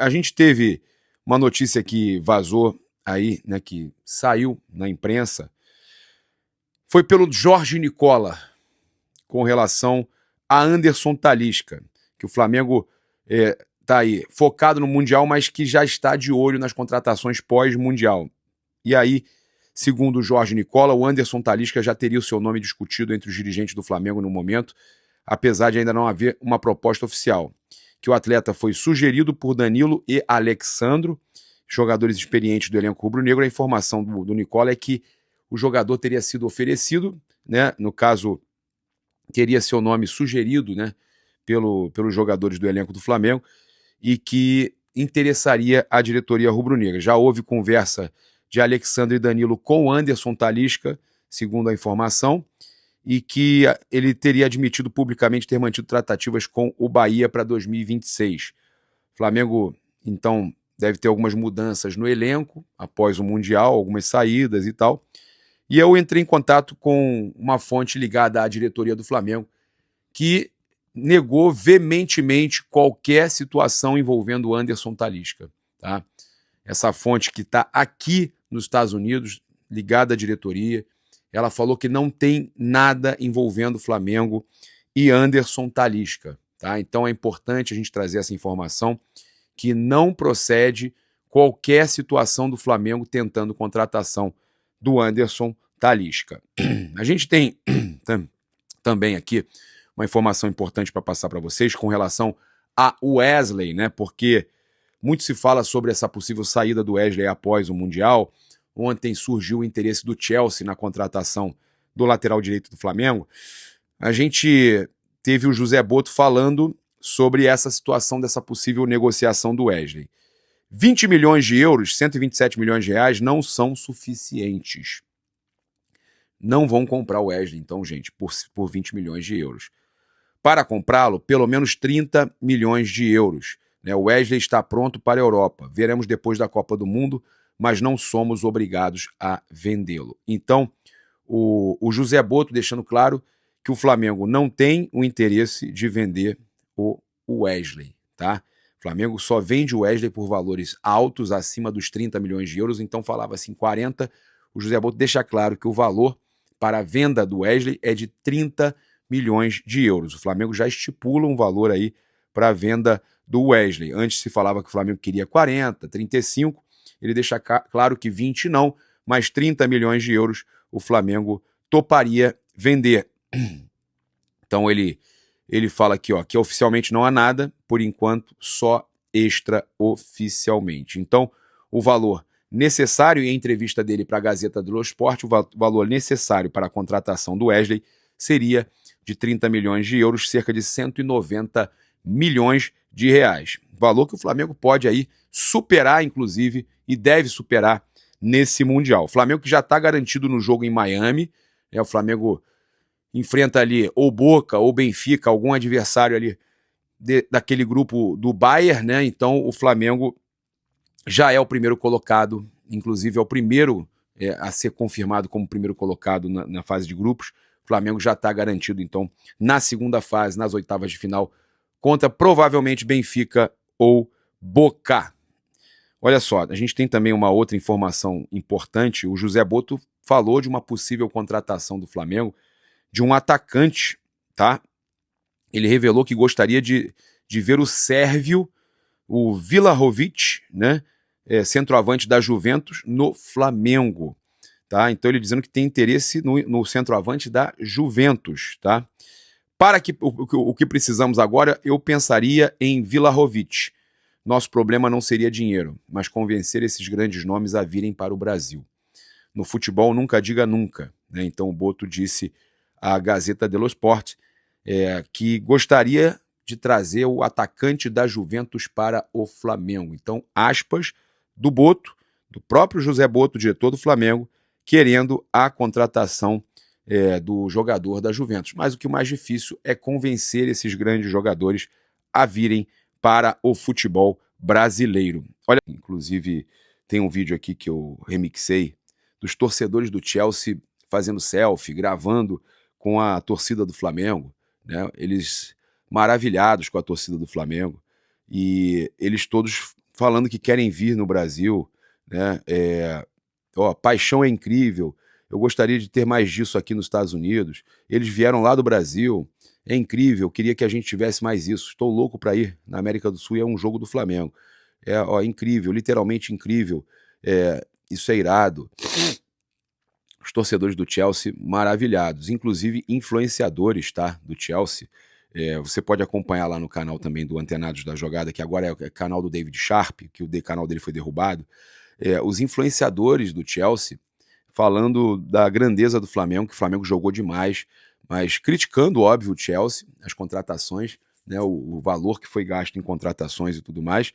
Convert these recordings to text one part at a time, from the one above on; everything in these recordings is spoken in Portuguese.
A gente teve uma notícia que vazou aí, né, que saiu na imprensa, foi pelo Jorge Nicola, com relação a Anderson Talisca, que o Flamengo tá aí focado no Mundial, mas que já está de olho nas contratações pós-Mundial. E aí, segundo o Jorge Nicola, o Anderson Talisca já teria o seu nome discutido entre os dirigentes do Flamengo no momento, apesar de ainda não haver uma proposta oficial. Que o atleta foi sugerido por Danilo e Alexandro, jogadores experientes do elenco rubro-negro. A informação do Nicola é que o jogador teria sido oferecido, né, no caso, teria seu nome sugerido, né, pelos jogadores do elenco do Flamengo, e que interessaria a diretoria rubro-negra. Já houve conversa de Alexandre e Danilo com Anderson Talisca, segundo a informação, e que ele teria admitido publicamente ter mantido tratativas com o Bahia para 2026. O Flamengo, então, deve ter algumas mudanças no elenco após o Mundial, algumas saídas e tal. E eu entrei em contato com uma fonte ligada à diretoria do Flamengo que negou veementemente qualquer situação envolvendo o Anderson Talisca. Tá? Essa fonte que está aqui nos Estados Unidos, ligada à diretoria, ela falou que não tem nada envolvendo Flamengo e Anderson Talisca. Tá? Então é importante a gente trazer essa informação que não procede qualquer situação do Flamengo tentando contratação do Anderson Talisca. A gente tem também aqui uma informação importante para passar para vocês com relação a Wesley, né? Porque muito se fala sobre essa possível saída do Wesley após o Mundial. Ontem surgiu o interesse do Chelsea na contratação do lateral direito do Flamengo. A gente teve o José Boto falando sobre essa situação dessa possível negociação do Wesley. 20 milhões de euros, 127 milhões de reais, não são suficientes. Não vão comprar o Wesley, então, gente, por 20 milhões de euros. Para comprá-lo, pelo menos 30 milhões de euros. O Wesley está pronto para a Europa. Veremos depois da Copa do Mundo, mas não somos obrigados a vendê-lo. Então, o José Boto deixando claro que o Flamengo não tem o interesse de vender o Wesley, tá? O Flamengo só vende o Wesley por valores altos, acima dos 30 milhões de euros, então falava assim 40. O José Boto deixa claro que o valor para a venda do Wesley é de 30 milhões de euros. O Flamengo já estipula um valor aí para a venda do Wesley. Antes se falava que o Flamengo queria 40, 35, ele deixa claro que 20 não, mas 30 milhões de euros o Flamengo toparia vender. Então ele fala aqui, ó, que oficialmente não há nada, por enquanto só extraoficialmente. Então o valor necessário, em entrevista dele para a Gazeta dello Sport, o valor necessário para a contratação do Wesley seria de 30 milhões de euros, cerca de 190 milhões de reais. Valor que o Flamengo pode aí superar, inclusive, e deve superar nesse Mundial. O Flamengo que já está garantido no jogo em Miami, o Flamengo enfrenta ali ou Boca ou Benfica, algum adversário ali daquele grupo do Bayern, né? Então o Flamengo já é o primeiro colocado, inclusive é o primeiro a ser confirmado como primeiro colocado na fase de grupos. O Flamengo já está garantido, então, na segunda fase, nas oitavas de final, contra provavelmente Benfica ou Boca. Olha só, a gente tem também uma outra informação importante. O José Boto falou de uma possível contratação do Flamengo de um atacante, tá? Ele revelou que gostaria de ver o sérvio, o Vlahovic, né? Centroavante da Juventus, no Flamengo. Tá? Então ele dizendo que tem interesse no centroavante da Juventus. Tá? Para que o que precisamos agora, eu pensaria em Vlahovic. Nosso problema não seria dinheiro, mas convencer esses grandes nomes a virem para o Brasil. No futebol, nunca diga nunca. Né? Então o Boto disse à Gazeta dello Sport que gostaria de trazer o atacante da Juventus para o Flamengo. Então, aspas do Boto, do próprio José Boto, diretor do Flamengo, querendo a contratação do jogador da Juventus. Mas o que mais difícil é convencer esses grandes jogadores a virem para o futebol brasileiro. Olha, inclusive tem um vídeo aqui que eu remixei dos torcedores do Chelsea fazendo selfie, gravando com a torcida do Flamengo, né? Eles maravilhados com a torcida do Flamengo. e eles todos falando que querem vir no Brasil, né? Paixão é incrível, eu gostaria de ter mais disso aqui nos Estados Unidos, eles vieram lá do Brasil, é incrível, eu queria que a gente tivesse mais isso, estou louco para ir na América do Sul e é um jogo do Flamengo. Incrível, literalmente incrível, isso é irado. Os torcedores do Chelsea maravilhados, inclusive influenciadores, tá, do Chelsea. Você pode acompanhar lá no canal também do Antenados da Jogada, que agora é o canal do David Sharp, que o canal dele foi derrubado. Os influenciadores do Chelsea falando da grandeza do Flamengo, que o Flamengo jogou demais, mas criticando, óbvio, o Chelsea, as contratações, né, o valor que foi gasto em contratações e tudo mais,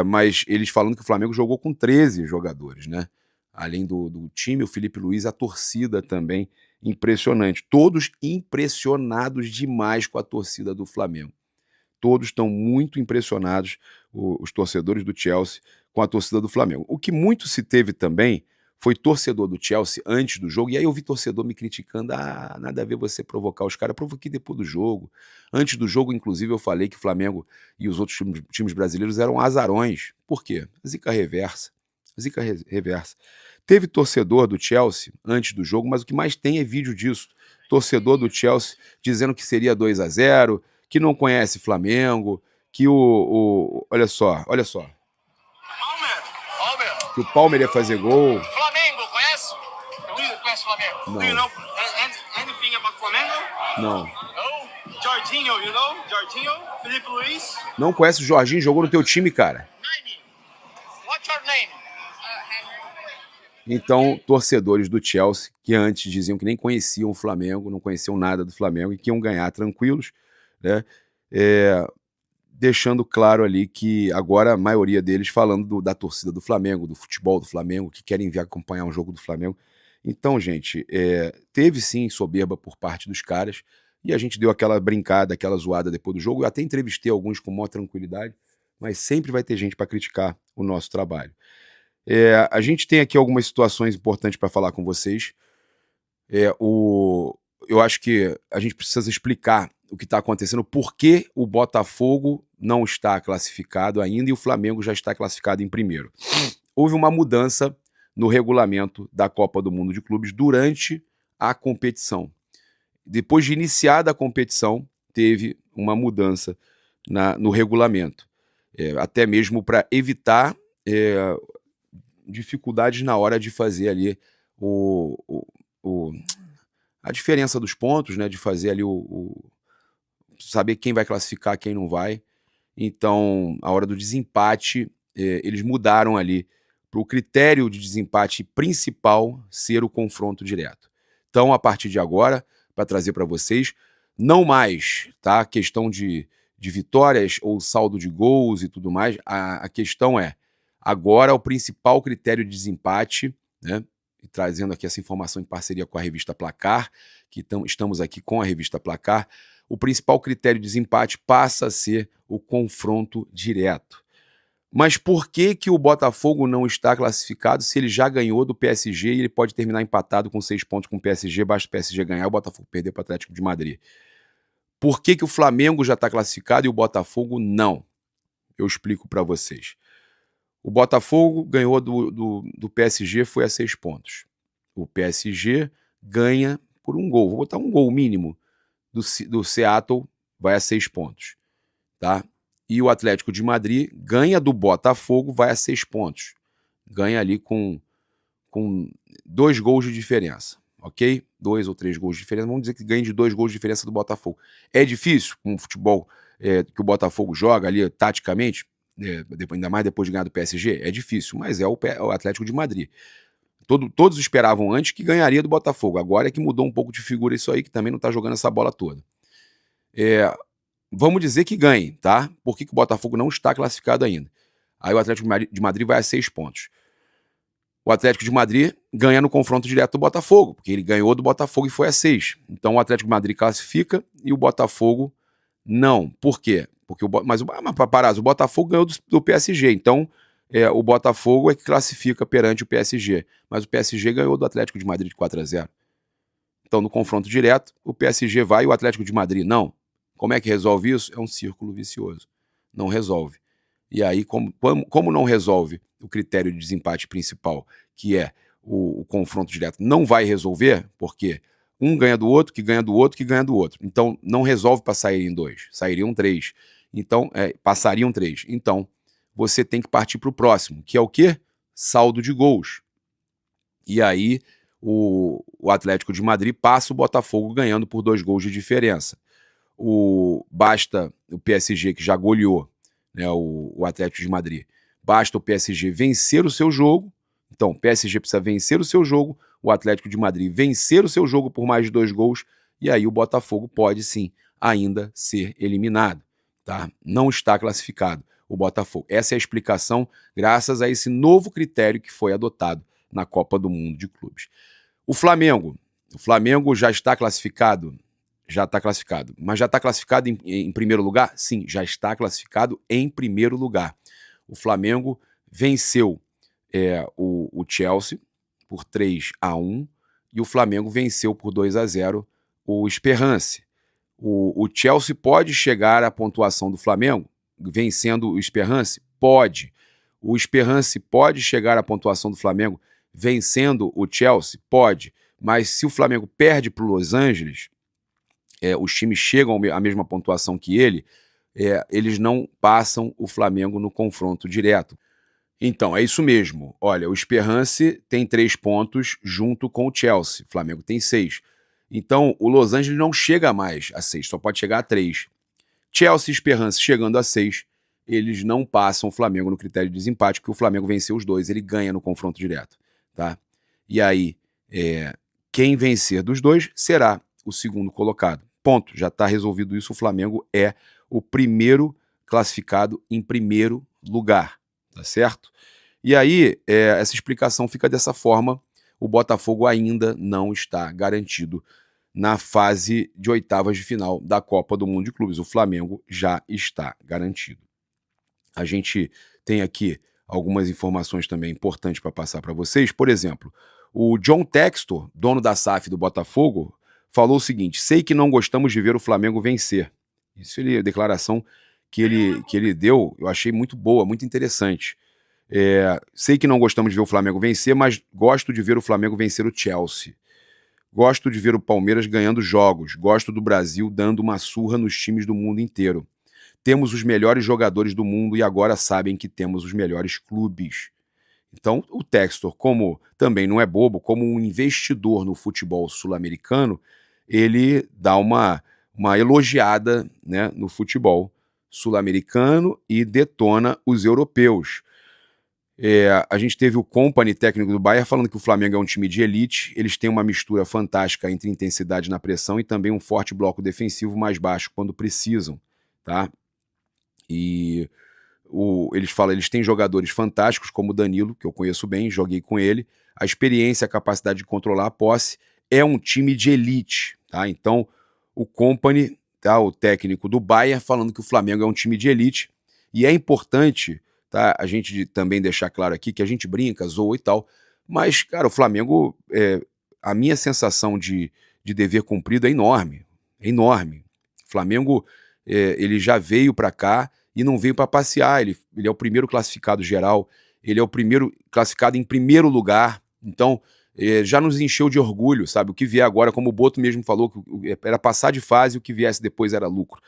mas eles falando que o Flamengo jogou com 13 jogadores, né? Além do time, o Felipe Luiz, a torcida também impressionante. Todos impressionados demais com a torcida do Flamengo. Todos estão muito impressionados, os torcedores do Chelsea, com a torcida do Flamengo. O que muito se teve também foi torcedor do Chelsea antes do jogo, e aí eu vi torcedor me criticando, nada a ver você provocar os caras, provoquei depois do jogo. Antes do jogo, inclusive, eu falei que o Flamengo e os outros times brasileiros eram azarões. Por quê? Zica reversa. Zica reversa. Teve torcedor do Chelsea antes do jogo, mas o que mais tem é vídeo disso. Torcedor do Chelsea dizendo que seria 2-0, que não conhece Flamengo, que olha só. Que o Palmer ia fazer gol. Flamengo, conhece? Conhece Flamengo? Não. Do you know anything about Flamengo? Não. No? Jorginho, you know? Jorginho? Felipe Luiz? Não conhece o Jorginho? Jogou no teu time, cara. Name. What's your name? Então, torcedores do Chelsea, que antes diziam que nem conheciam o Flamengo, não conheciam nada do Flamengo e que iam ganhar tranquilos, né? Deixando claro ali que agora a maioria deles falando da torcida do Flamengo, do futebol do Flamengo, que querem vir acompanhar um jogo do Flamengo. Então, gente, teve sim soberba por parte dos caras, e a gente deu aquela brincada, aquela zoada depois do jogo. Eu até entrevistei alguns com maior tranquilidade, mas sempre vai ter gente para criticar o nosso trabalho. A gente tem aqui algumas situações importantes para falar com vocês. Eu acho que a gente precisa explicar o que está acontecendo, por que o Botafogo não está classificado ainda e o Flamengo já está classificado em primeiro. Houve uma mudança no regulamento da Copa do Mundo de Clubes durante a competição. Depois de iniciada a competição, teve uma mudança no regulamento, até mesmo para evitar dificuldades na hora de fazer ali a diferença dos pontos, né, de fazer ali saber quem vai classificar, quem não vai. Então, a hora do desempate, eles mudaram ali para o critério de desempate principal ser o confronto direto. Então, a partir de agora, para trazer para vocês, não mais, tá? Questão de vitórias ou saldo de gols e tudo mais, a questão agora o principal critério de desempate, né? E trazendo aqui essa informação em parceria com a revista Placar, que estamos aqui com a revista Placar, o principal critério de desempate passa a ser o confronto direto. Mas por que o Botafogo não está classificado se ele já ganhou do PSG e ele pode terminar empatado com 6 pontos com o PSG, basta o PSG ganhar e o Botafogo perder para o Atlético de Madrid? Por que o Flamengo já está classificado e o Botafogo não? Eu explico para vocês. O Botafogo ganhou do PSG, foi a 6 pontos. O PSG ganha por um gol. Vou botar um gol mínimo do Seattle, vai a 6 pontos. Tá? E o Atlético de Madrid ganha do Botafogo, vai a 6 pontos. Ganha ali com 2 gols de diferença. Ok? 2 ou 3 gols de diferença. Vamos dizer que ganha de 2 gols de diferença do Botafogo. É difícil com o futebol que o Botafogo joga ali taticamente, ainda mais depois de ganhar do PSG? É difícil, mas é o Atlético de Madrid. Todos esperavam antes que ganharia do Botafogo. Agora é que mudou um pouco de figura isso aí, que também não está jogando essa bola toda. Vamos dizer que ganhe, tá? Por que o Botafogo não está classificado ainda? Aí o Atlético de Madrid vai a 6 pontos. O Atlético de Madrid ganha no confronto direto do Botafogo, porque ele ganhou do Botafogo e foi a 6. Então o Atlético de Madrid classifica e o Botafogo não. Por quê? Mas o Botafogo ganhou do PSG, então o Botafogo é que classifica perante o PSG, mas o PSG ganhou do Atlético de Madrid de 4-0. Então no confronto direto, o PSG vai e o Atlético de Madrid não. Como é que resolve isso? É um círculo vicioso. não resolve. E aí, como não resolve o critério de desempate principal, que é o confronto direto, não vai resolver, porque um ganha do outro, que ganha do outro, que ganha do outro. Então, não resolve para sair em 2, sairiam 3. Então, passariam 3. Então, você tem que partir para o próximo, que é o quê? Saldo de gols. E aí, o Atlético de Madrid passa o Botafogo ganhando por 2 gols de diferença. Basta o PSG, que já goleou, né, o Atlético de Madrid, basta o PSG vencer o seu jogo. Então, o PSG precisa vencer o seu jogo, o Atlético de Madrid vencer o seu jogo por mais de 2 gols, e aí o Botafogo pode sim ainda ser eliminado. Tá? Não está classificado o Botafogo. Essa é a explicação graças a esse novo critério que foi adotado na Copa do Mundo de Clubes. O Flamengo já está classificado? Já está classificado. Mas já está classificado em primeiro lugar? Sim, já está classificado em primeiro lugar. O Flamengo venceu o Chelsea por 3-1 e o Flamengo venceu por 2-0 o Esperance. O Chelsea pode chegar à pontuação do Flamengo vencendo o Esperance? Pode. O Esperance pode chegar à pontuação do Flamengo vencendo o Chelsea? Pode. Mas se o Flamengo perde para o Los Angeles, os times chegam à mesma pontuação que ele, eles não passam o Flamengo no confronto direto. Então, é isso mesmo. Olha, o Esperance tem 3 pontos junto com o Chelsea. O Flamengo tem 6. Então, o Los Angeles não chega mais a 6, só pode chegar a 3. Chelsea e Esperance chegando a 6, eles não passam o Flamengo no critério de desempate, porque o Flamengo venceu os 2, ele ganha no confronto direto. Tá? E aí, quem vencer dos 2 será o segundo colocado. Ponto, já está resolvido isso, o Flamengo é o primeiro classificado em primeiro lugar, tá certo? E aí, essa explicação fica dessa forma, o Botafogo ainda não está garantido na fase de oitavas de final da Copa do Mundo de Clubes. O Flamengo já está garantido. A gente tem aqui algumas informações também importantes para passar para vocês. Por exemplo, o John Textor, dono da SAF do Botafogo, falou o seguinte: sei que não gostamos de ver o Flamengo vencer. Isso é a declaração que ele deu, eu achei muito boa, muito interessante. Sei que não gostamos de ver o Flamengo vencer, mas gosto de ver o Flamengo vencer o Chelsea. Gosto de ver o Palmeiras ganhando jogos. Gosto do Brasil dando uma surra nos times do mundo inteiro. Temos os melhores jogadores do mundo e agora sabem que temos os melhores clubes. Então, o Textor, como também não é bobo, como um investidor no futebol sul-americano, ele dá uma elogiada, né, no futebol sul-americano e detona os europeus. A gente teve o Kompany, técnico do Bayern, falando que o Flamengo é um time de elite, eles têm uma mistura fantástica entre intensidade na pressão e também um forte bloco defensivo mais baixo quando precisam, tá? E eles têm jogadores fantásticos como o Danilo, que eu conheço bem, joguei com ele, a experiência, a capacidade de controlar a posse, é um time de elite, tá? Então, o Kompany, tá, o técnico do Bayern, falando que o Flamengo é um time de elite, e é importante, tá, a gente também deixar claro aqui que a gente brinca, zoa e tal, mas, cara, o Flamengo, a minha sensação de dever cumprido é enorme, é enorme. O Flamengo, ele já veio para cá e não veio para passear, ele é o primeiro classificado geral, ele é o primeiro classificado em primeiro lugar, então já nos encheu de orgulho, sabe? O que vier agora, como o Boto mesmo falou, que era passar de fase e o que viesse depois era lucro.